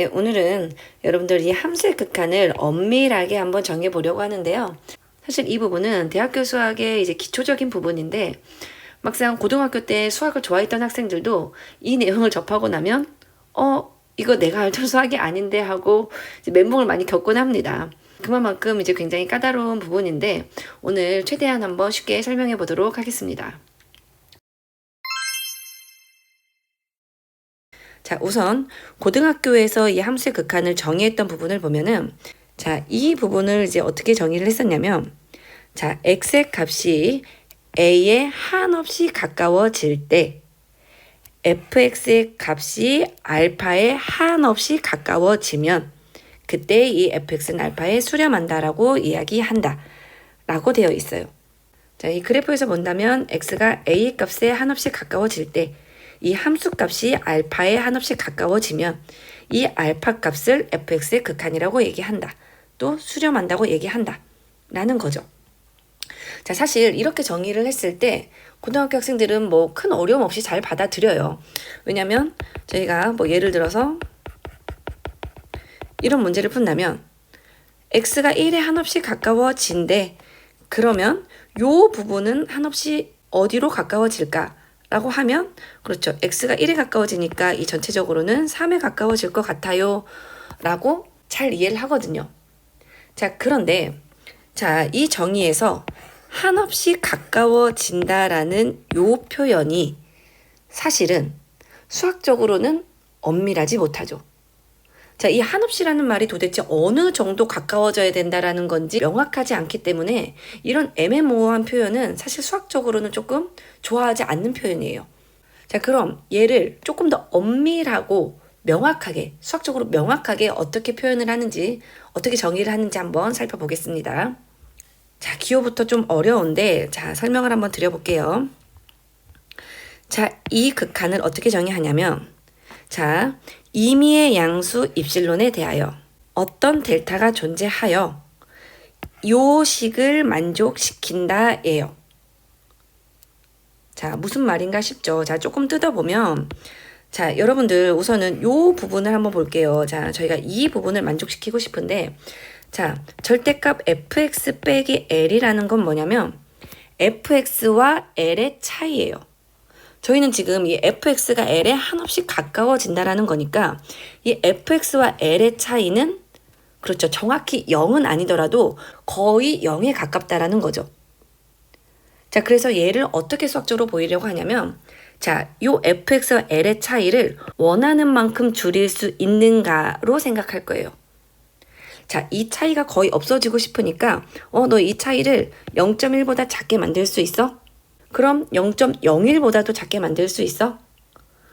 네, 오늘은 여러분들 이 함수의 극한을 엄밀하게 한번 정해 보려고 하는데요. 사실 이 부분은 대학교 수학의 이제 기초적인 부분인데 막상 고등학교 때 수학을 좋아했던 학생들도 이 내용을 접하고 나면 이거 내가 알던 수학이 아닌데 하고 이제 멘붕을 많이 겪곤 합니다. 그만큼 이제 굉장히 까다로운 부분인데 오늘 최대한 한번 쉽게 설명해 보도록 하겠습니다. 자, 우선 고등학교에서 이 함수의 극한을 정의했던 부분을 보면은 자, 이 부분을 이제 어떻게 정의를 했었냐면 자, x의 값이 a에 한없이 가까워질 때 fx의 값이 알파에 한없이 가까워지면 그때 이 fx는 알파에 수렴한다라고 이야기한다 라고 되어 있어요. 자, 이 그래프에서 본다면 x가 a 값에 한없이 가까워질 때 이 함수 값이 알파에 한없이 가까워지면 이 알파 값을 fx의 극한이라고 얘기한다. 또 수렴한다고 얘기한다. 라는 거죠. 자, 사실 이렇게 정의를 했을 때 고등학교 학생들은 뭐 큰 어려움 없이 잘 받아들여요. 왜냐면 저희가 뭐 예를 들어서 이런 문제를 푼다면 x가 1에 한없이 가까워진대. 그러면 요 부분은 한없이 어디로 가까워질까? 라고 하면 그렇죠. x가 1에 가까워지니까 이 전체적으로는 3에 가까워질 것 같아요. 라고 잘 이해를 하거든요. 자, 그런데 자, 이 정의에서 한없이 가까워진다라는 요 표현이 사실은 수학적으로는 엄밀하지 못하죠. 자, 이 한없이라는 말이 도대체 어느 정도 가까워져야 된다라는 건지 명확하지 않기 때문에 이런 애매모호한 표현은 사실 수학적으로는 조금 좋아하지 않는 표현이에요. 자, 그럼 얘를 조금 더 엄밀하고 명확하게, 수학적으로 명확하게 어떻게 표현을 하는지, 어떻게 정의를 하는지 한번 살펴보겠습니다. 자, 기호부터 좀 어려운데, 자, 설명을 한번 드려볼게요. 자, 이 극한을 어떻게 정의하냐면, 자, 임의의 양수 입실론에 대하여 어떤 델타가 존재하여 요 식을 만족시킨다예요. 자, 무슨 말인가 싶죠. 자, 조금 뜯어보면 자, 여러분들 우선은 요 부분을 한번 볼게요. 자, 저희가 이 부분을 만족시키고 싶은데 자, 절대값 fx 빼기 l이라는 건 뭐냐면 fx와 l의 차이예요. 저희는 지금 이 fx가 l에 한없이 가까워진다라는 거니까 이 fx와 l의 차이는 그렇죠. 정확히 0은 아니더라도 거의 0에 가깝다라는 거죠. 자, 그래서 얘를 어떻게 수학적으로 보이려고 하냐면 자, 요 fx와 l의 차이를 원하는 만큼 줄일 수 있는가로 생각할 거예요. 자, 이 차이가 거의 없어지고 싶으니까 너 이 차이를 0.1보다 작게 만들 수 있어? 그럼 0.01보다도 작게 만들 수 있어?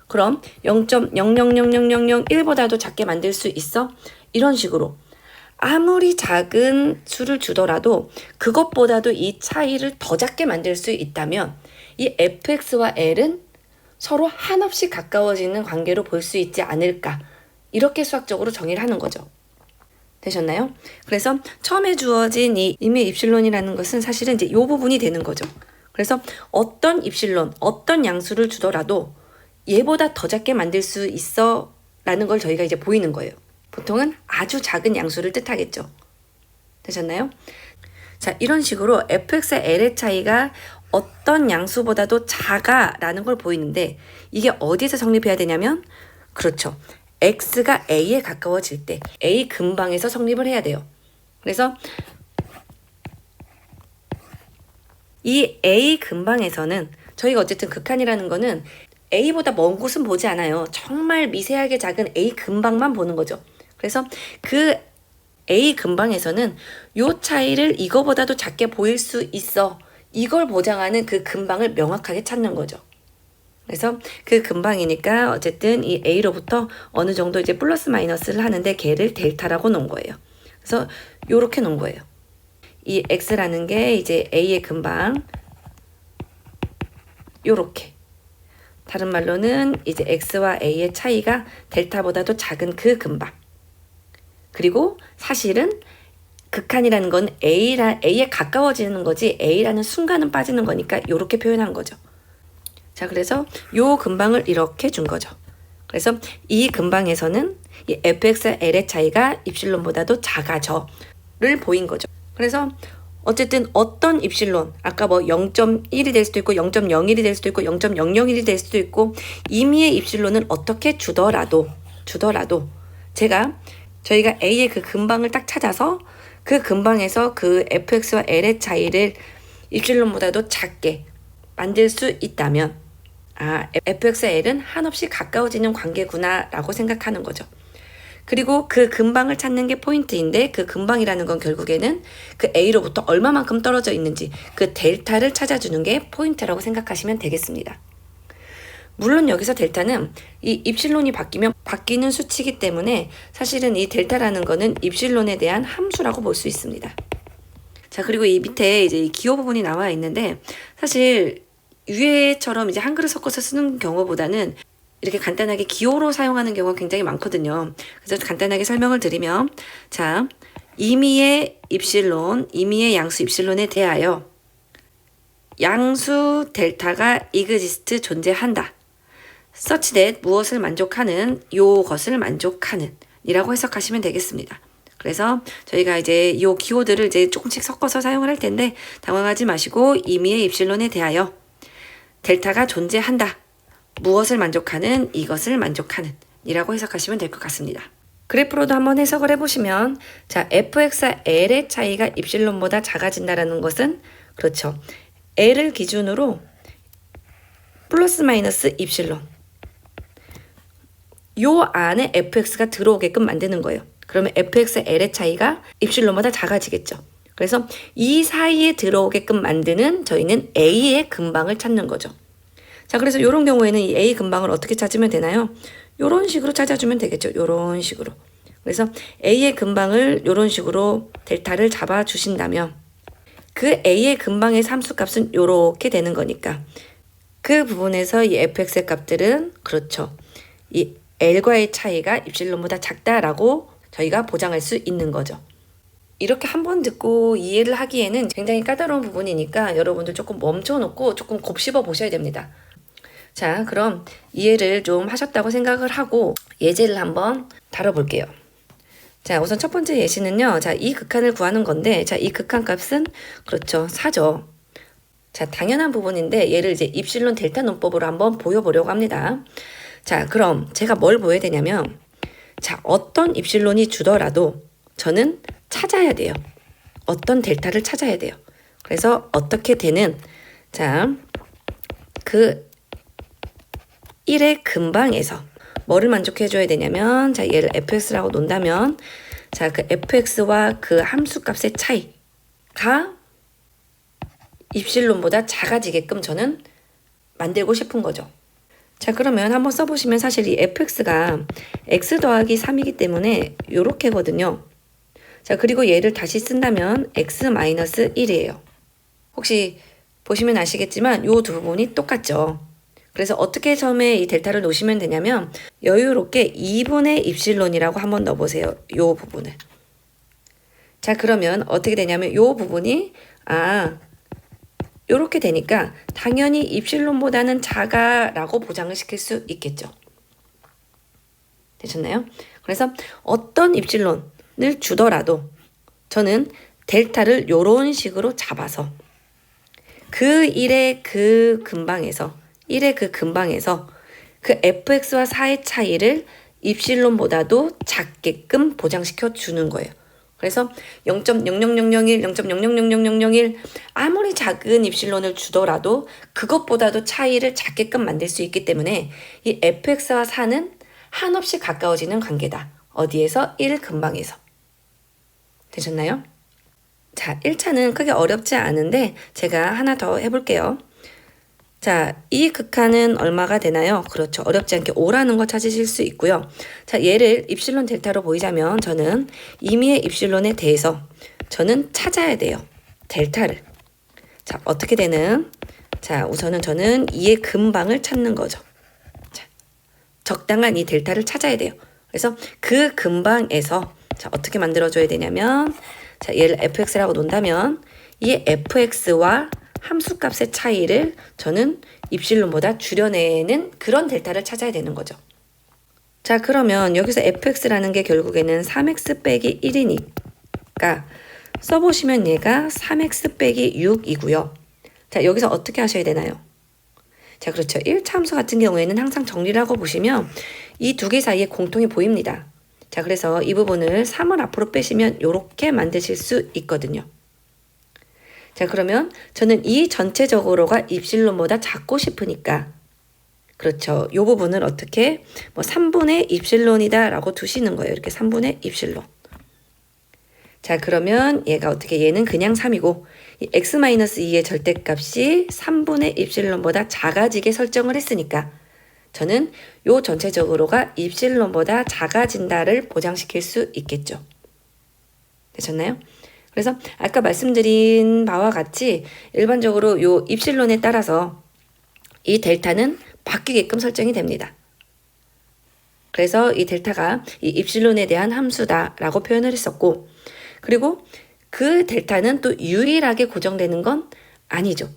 그럼 0.000001보다도 작게 만들 수 있어? 이런 식으로 아무리 작은 수를 주더라도 그것보다도 이 차이를 더 작게 만들 수 있다면 이 fx와 l은 서로 한없이 가까워지는 관계로 볼 수 있지 않을까? 이렇게 수학적으로 정의를 하는 거죠. 되셨나요? 그래서 처음에 주어진 이 임의 입실론이라는 것은 사실은 이제 이 부분이 되는 거죠. 그래서 어떤 입실론, 어떤 양수를 주더라도 얘보다 더 작게 만들 수 있어 라는 걸 저희가 이제 보이는 거예요. 보통은 아주 작은 양수를 뜻하겠죠. 되셨나요? 자, 이런 식으로 fx와 l의 차이가 어떤 양수보다도 작아 라는 걸 보이는데 이게 어디서 성립해야 되냐면 그렇죠. x가 a에 가까워질 때 a 근방에서 성립을 해야 돼요. 그래서 이 A 근방에서는 저희가 어쨌든 극한이라는 거는 A보다 먼 곳은 보지 않아요. 정말 미세하게 작은 A 근방만 보는 거죠. 그래서 그 A 근방에서는 요 차이를 이거보다도 작게 보일 수 있어. 이걸 보장하는 그 근방을 명확하게 찾는 거죠. 그래서 그 근방이니까 어쨌든 이 A로부터 어느 정도 이제 플러스 마이너스를 하는데 걔를 델타라고 놓은 거예요. 그래서 요렇게 놓은 거예요. 이 x라는 게 이제 a의 근방 요렇게 다른 말로는 이제 x와 a의 차이가 델타보다도 작은 그 근방 그리고 사실은 극한이라는 건 a에 가까워지는 거지 a라는 순간은 빠지는 거니까 요렇게 표현한 거죠. 자, 그래서 요 근방을 이렇게 준 거죠. 그래서 이 근방에서는 이 fx와 l의 차이가 입실론보다도 작아져를 보인 거죠. 그래서 어쨌든 어떤 입실론, 아까 뭐 0.1이 될 수도 있고 0.01이 될 수도 있고 0.001이 될 수도 있고 임의의 입실론을 어떻게 주더라도 저희가 A의 그 근방을 딱 찾아서 그 근방에서 그 fx와 l의 차이를 입실론보다도 작게 만들 수 있다면 fx와 l은 한없이 가까워지는 관계구나 라고 생각하는 거죠. 그리고 그 근방을 찾는 게 포인트인데 그 근방이라는 건 결국에는 그 A로부터 얼마만큼 떨어져 있는지 그 델타를 찾아주는 게 포인트라고 생각하시면 되겠습니다. 물론 여기서 델타는 이 입실론이 바뀌면 바뀌는 수치이기 때문에 사실은 이 델타라는 거는 입실론에 대한 함수라고 볼 수 있습니다. 자, 그리고 이 밑에 이제 이 기호 부분이 나와 있는데 사실 위에처럼 이제 한글을 섞어서 쓰는 경우보다는 이렇게 간단하게 기호로 사용하는 경우가 굉장히 많거든요. 그래서 간단하게 설명을 드리면, 자, 임의의 입실론, 임의의 양수 입실론에 대하여 양수 델타가 exist 존재한다. such that 무엇을 만족하는, 요것을 만족하는 이라고 해석하시면 되겠습니다. 그래서 저희가 이제 이 기호들을 이제 조금씩 섞어서 사용을 할 텐데 당황하지 마시고 임의의 입실론에 대하여 델타가 존재한다. 무엇을 만족하는, 이것을 만족하는 이라고 해석하시면 될 것 같습니다. 그래프로도 한번 해석을 해보시면 자, fx와 l의 차이가 입실론보다 작아진다는 것은 그렇죠. l을 기준으로 플러스 마이너스 입실론 요 안에 fx가 들어오게끔 만드는 거예요. 그러면 fx와 l의 차이가 입실론보다 작아지겠죠. 그래서 이 사이에 들어오게끔 만드는 저희는 a의 근방을 찾는 거죠. 자, 그래서 이런 경우에는 이 A 근방을 어떻게 찾으면 되나요? 이런 식으로 찾아주면 되겠죠. 이런 식으로. 그래서 A의 근방을 이런 식으로 델타를 잡아주신다면 그 A의 근방의 함수값은 이렇게 되는 거니까 그 부분에서 이 fx의 값들은 그렇죠. 이 L과의 차이가 입실론보다 작다라고 저희가 보장할 수 있는 거죠. 이렇게 한번 듣고 이해를 하기에는 굉장히 까다로운 부분이니까 여러분들 조금 멈춰놓고 조금 곱씹어 보셔야 됩니다. 자, 그럼 이해를 좀 하셨다고 생각을 하고 예제를 한번 다뤄볼게요. 자, 우선 첫 번째 예시는요. 자, 이 극한을 구하는 건데, 자, 이 극한 값은 그렇죠. 4죠. 자, 당연한 부분인데 얘를 이제 입실론 델타 논법으로 한번 보여보려고 합니다. 자, 그럼 제가 뭘 보여야 되냐면, 자, 어떤 입실론이 주더라도 저는 찾아야 돼요. 어떤 델타를 찾아야 돼요. 그래서 어떻게 되는, 자, 그 1의 근방에서 뭐를 만족해줘야 되냐면, 자, 얘를 fx라고 논다면, 자, 그 fx와 그 함수값의 차이가 입실론보다 작아지게끔 저는 만들고 싶은 거죠. 자, 그러면 한번 써보시면 사실 이 fx가 x 더하기 3이기 때문에 요렇게거든요. 자, 그리고 얘를 다시 쓴다면 x 마이너스 1이에요. 혹시 보시면 아시겠지만 요 두 부분이 똑같죠. 그래서 어떻게 처음에 이 델타를 놓으시면 되냐면 여유롭게 2분의 입실론이라고 한번 넣어보세요. 요 부분을. 자, 그러면 어떻게 되냐면 요 부분이 요렇게 되니까 당연히 입실론보다는 작아라고 보장을 시킬 수 있겠죠. 되셨나요? 그래서 어떤 입실론을 주더라도 저는 델타를 요런 식으로 잡아서 그 1의 그 근방에서 그 fx와 4의 차이를 입실론보다도 작게끔 보장시켜 주는 거예요. 그래서 0.00001, 0.0000001 아무리 작은 입실론을 주더라도 그것보다도 차이를 작게끔 만들 수 있기 때문에 이 fx와 4는 한없이 가까워지는 관계다. 어디에서? 1 근방에서. 되셨나요? 자, 1차는 크게 어렵지 않은데 제가 하나 더 해볼게요. 자, 이 극한은 얼마가 되나요? 그렇죠. 어렵지 않게 5라는 거 찾으실 수 있고요. 자, 얘를 입실론 델타로 보이자면 저는 임의의 입실론에 대해서 저는 찾아야 돼요. 델타를. 자, 어떻게 되는? 자, 우선은 저는 2의 근방을 찾는 거죠. 자, 적당한 이 델타를 찾아야 돼요. 그래서 그 근방에서 자, 어떻게 만들어줘야 되냐면 자, 얘를 fx라고 논다면 이 fx와 함수값의 차이를 저는 입실론보다 줄여내는 그런 델타를 찾아야 되는 거죠. 자, 그러면 여기서 fx라는 게 결국에는 3x 빼기 1이니까 써보시면 얘가 3x 빼기 6이고요. 자, 여기서 어떻게 하셔야 되나요? 자, 그렇죠. 1차 함수 같은 경우에는 항상 정리를 하고 보시면 이 두 개 사이에 공통이 보입니다. 자, 그래서 이 부분을 3을 앞으로 빼시면 이렇게 만드실 수 있거든요. 자, 그러면 저는 이 전체적으로가 입실론보다 작고 싶으니까 그렇죠. 이 부분을 어떻게 3분의 입실론이다 라고 두시는 거예요. 이렇게 3분의 입실론. 자, 그러면 얘가 어떻게 얘는 그냥 3이고 이 x-2의 절대값이 3분의 입실론보다 작아지게 설정을 했으니까 저는 요 전체적으로가 입실론보다 작아진다를 보장시킬 수 있겠죠. 되셨나요? 그래서 아까 말씀드린 바와 같이 일반적으로 요 입실론에 따라서 이 델타는 바뀌게끔 설정이 됩니다. 그래서 이 델타가 이 입실론에 대한 함수다라고 표현을 했었고, 그리고 그 델타는 또 유일하게 고정되는 건 아니죠.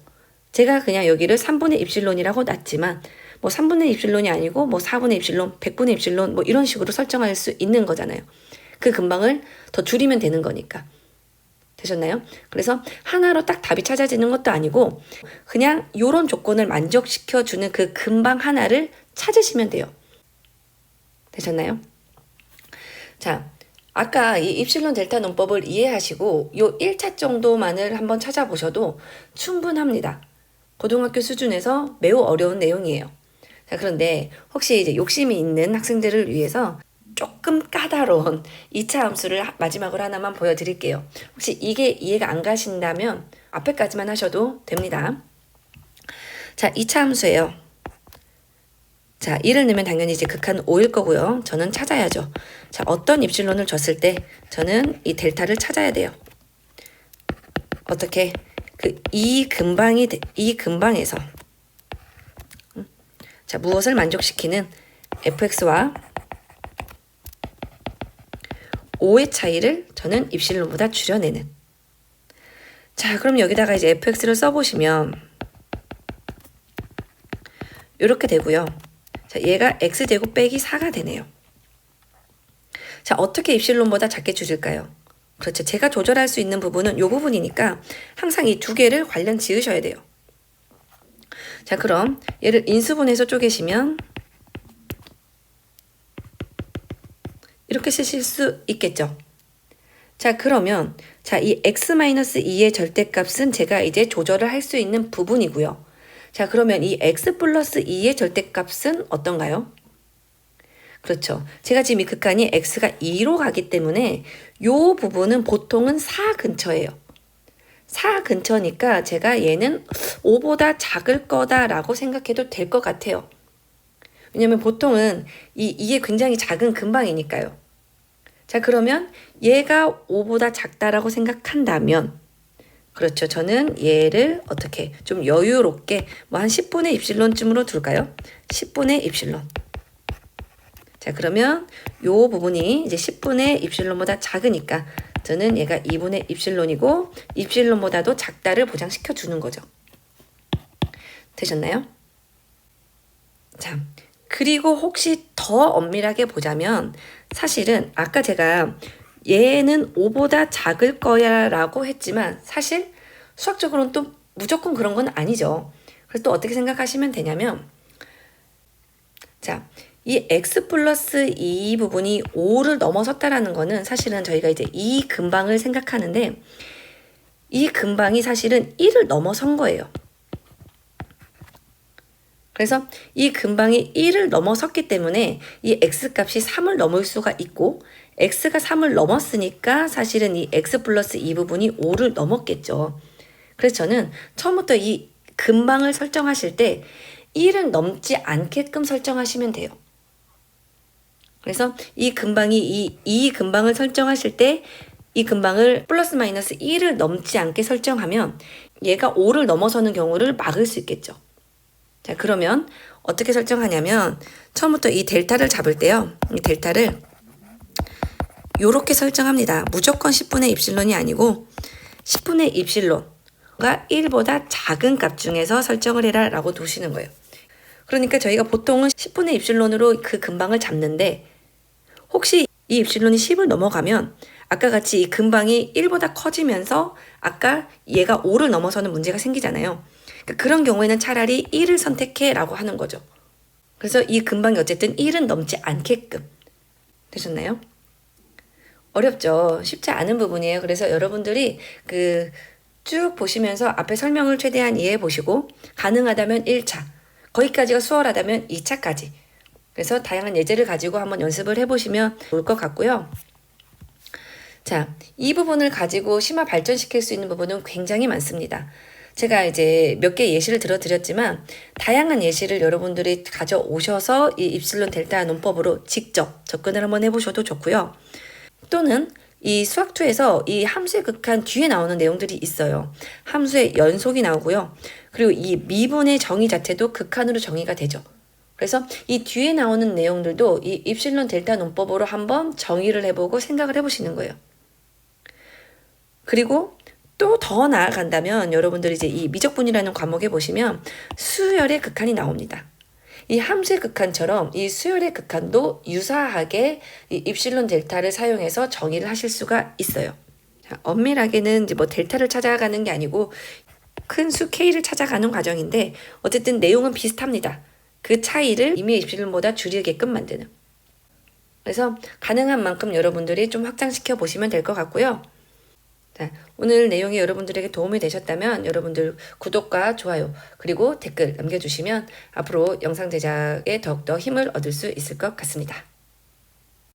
제가 그냥 여기를 3분의 입실론이라고 놨지만 3분의 입실론이 아니고 4분의 입실론, 100분의 입실론 이런 식으로 설정할 수 있는 거잖아요. 그 근방을 더 줄이면 되는 거니까. 되셨나요? 그래서 하나로 딱 답이 찾아지는 것도 아니고 그냥 이런 조건을 만족시켜주는 그 근방 하나를 찾으시면 돼요. 되셨나요? 자, 아까 이 입실론 델타 논법을 이해하시고 요 1차 정도만을 한번 찾아보셔도 충분합니다. 고등학교 수준에서 매우 어려운 내용이에요. 자, 그런데 혹시 이제 욕심이 있는 학생들을 위해서 조금 까다로운 2차 함수를 마지막으로 하나만 보여드릴게요. 혹시 이게 이해가 안 가신다면 앞에까지만 하셔도 됩니다. 자, 2차 함수예요. 자, 1을 넣으면 당연히 이제 극한 5일 거고요. 저는 찾아야죠. 자, 어떤 입실론을 줬을 때 저는 이 델타를 찾아야 돼요. 어떻게? 이 근방에서 자, 무엇을 만족시키는 fx와 5의 차이를 저는 입실론보다 줄여내는. 자, 그럼 여기다가 이제 fx를 써보시면 이렇게 되고요. 자, 얘가 x제곱 빼기 4가 되네요. 자, 어떻게 입실론보다 작게 줄일까요? 그렇죠. 제가 조절할 수 있는 부분은 이 부분이니까 항상 이 두 개를 관련 지으셔야 돼요. 자, 그럼 얘를 인수분해서 쪼개시면 이렇게 쓰실 수 있겠죠. 자, 그러면 이 x-2의 절대값은 제가 이제 조절을 할 수 있는 부분이고요. 자, 그러면 이 x 플러스 2의 절대값은 어떤가요? 그렇죠. 제가 지금 이 극한이 x가 2로 가기 때문에 이 부분은 보통은 4 근처예요. 4 근처니까 제가 얘는 5보다 작을 거다라고 생각해도 될 것 같아요. 왜냐면 보통은 이게 굉장히 작은 근방이니까요. 자, 그러면 얘가 5보다 작다라고 생각한다면 그렇죠. 저는 얘를 어떻게 좀 여유롭게 한 10분의 입실론쯤으로 둘까요? 10분의 입실론. 자, 그러면 요 부분이 이제 10분의 입실론보다 작으니까 저는 얘가 2분의 입실론이고 입실론보다도 작다를 보장시켜 주는 거죠. 되셨나요? 자, 그리고 혹시 더 엄밀하게 보자면 사실은 아까 제가 얘는 5보다 작을 거야 라고 했지만 사실 수학적으로는 또 무조건 그런 건 아니죠. 그래서 또 어떻게 생각하시면 되냐면 자, 이 x 플러스 2 부분이 5를 넘어섰다라는 거는 사실은 저희가 이제 이 근방을 생각하는데 이 근방이 사실은 1을 넘어선 거예요. 그래서 이 근방이 1을 넘어섰기 때문에 이 x값이 3을 넘을 수가 있고 x가 3을 넘었으니까 사실은 이 x 플러스 2 부분이 5를 넘었겠죠. 그래서 저는 처음부터 이 근방을 설정하실 때 1을 넘지 않게끔 설정하시면 돼요. 그래서 이 근방이 이 근방을 설정하실 때 이 근방을 플러스 마이너스 1을 넘지 않게 설정하면 얘가 5를 넘어서는 경우를 막을 수 있겠죠. 자, 그러면 어떻게 설정하냐면 처음부터 이 델타를 잡을 때요. 이 델타를 요렇게 설정합니다. 무조건 10분의 입실론이 아니고 10분의 입실론가 1보다 작은 값 중에서 설정을 해라 라고 두시는 거예요. 그러니까 저희가 보통은 10분의 입실론으로 그 근방을 잡는데 혹시 이 입실론이 10을 넘어가면 아까 같이 이 근방이 1보다 커지면서 아까 얘가 5를 넘어서는 문제가 생기잖아요. 그러니까 그런 경우에는 차라리 1을 선택해 라고 하는 거죠. 그래서 이 근방이 어쨌든 1은 넘지 않게끔. 되셨나요? 어렵죠. 쉽지 않은 부분이에요. 그래서 여러분들이 쭉 보시면서 앞에 설명을 최대한 이해해 보시고 가능하다면 1차, 거기까지가 수월하다면 2차까지. 그래서 다양한 예제를 가지고 한번 연습을 해보시면 좋을 것 같고요. 자, 이 부분을 가지고 심화 발전시킬 수 있는 부분은 굉장히 많습니다. 제가 이제 몇 개 예시를 들어드렸지만 다양한 예시를 여러분들이 가져오셔서 이 입실론 델타 논법으로 직접 접근을 한번 해보셔도 좋고요. 또는 이 수학2에서 이 함수의 극한 뒤에 나오는 내용들이 있어요. 함수의 연속이 나오고요. 그리고 이 미분의 정의 자체도 극한으로 정의가 되죠. 그래서 이 뒤에 나오는 내용들도 이 입실론 델타 논법으로 한번 정의를 해보고 생각을 해보시는 거예요. 그리고 또 더 나아간다면 여러분들이 이제 이 미적분이라는 과목에 보시면 수열의 극한이 나옵니다. 이 함수의 극한처럼 이 수열의 극한도 유사하게 이 입실론 델타를 사용해서 정의를 하실 수가 있어요. 자, 엄밀하게는 이제 뭐 델타를 찾아가는 게 아니고 큰 수 K를 찾아가는 과정인데 어쨌든 내용은 비슷합니다. 그 차이를 임의의 입실론보다 줄이게끔 만드는. 그래서 가능한 만큼 여러분들이 좀 확장시켜 보시면 될 것 같고요. 자, 오늘 내용이 여러분들에게 도움이 되셨다면 여러분들 구독과 좋아요 그리고 댓글 남겨주시면 앞으로 영상 제작에 더욱더 힘을 얻을 수 있을 것 같습니다.